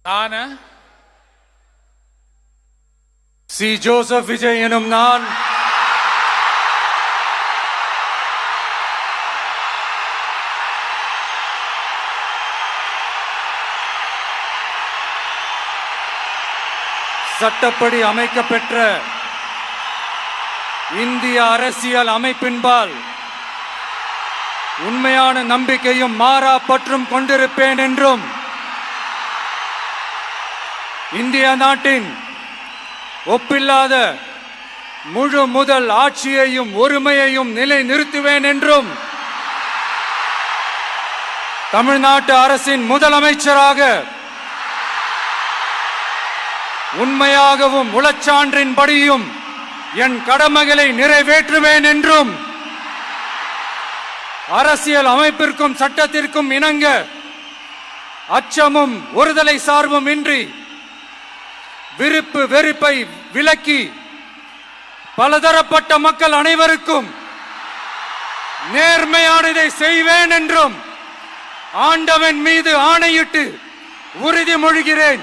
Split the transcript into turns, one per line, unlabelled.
நான் C. Joseph Vijay எனும் நான் சட்டப்படி அமைக்கப்பெற்ற இந்திய அரசியல் அமைப்பின்பால் உண்மையான நம்பிக்கையும் மாறா பற்றும் கொண்டிருப்பேன் என்றும் இந்திய நாட்டின் ஒப்பில்லாத முழு முதல் ஆட்சியையும் ஒருமையையும் நிலை நிறுத்துவேன் என்றும் தமிழ்நாட்டு அரசின் முதலமைச்சராக உண்மையாகவும் உளச்சான்றின்படியும் என் கடமைகளை நிறைவேற்றுவேன் என்றும் அரசியல் அமைப்பிற்கும் சட்டத்திற்கும் இணங்க அச்சமும் ஒருதலை சார்பும் இன்றி விருப்பு வெறுப்பை விலக்கி பலதரப்பட்ட மக்கள் அனைவருக்கும் நேர்மையானதை செய்வேன் என்றும் ஆண்டவன் மீது ஆணையிட்டு உறுதிமொழிகிறேன்.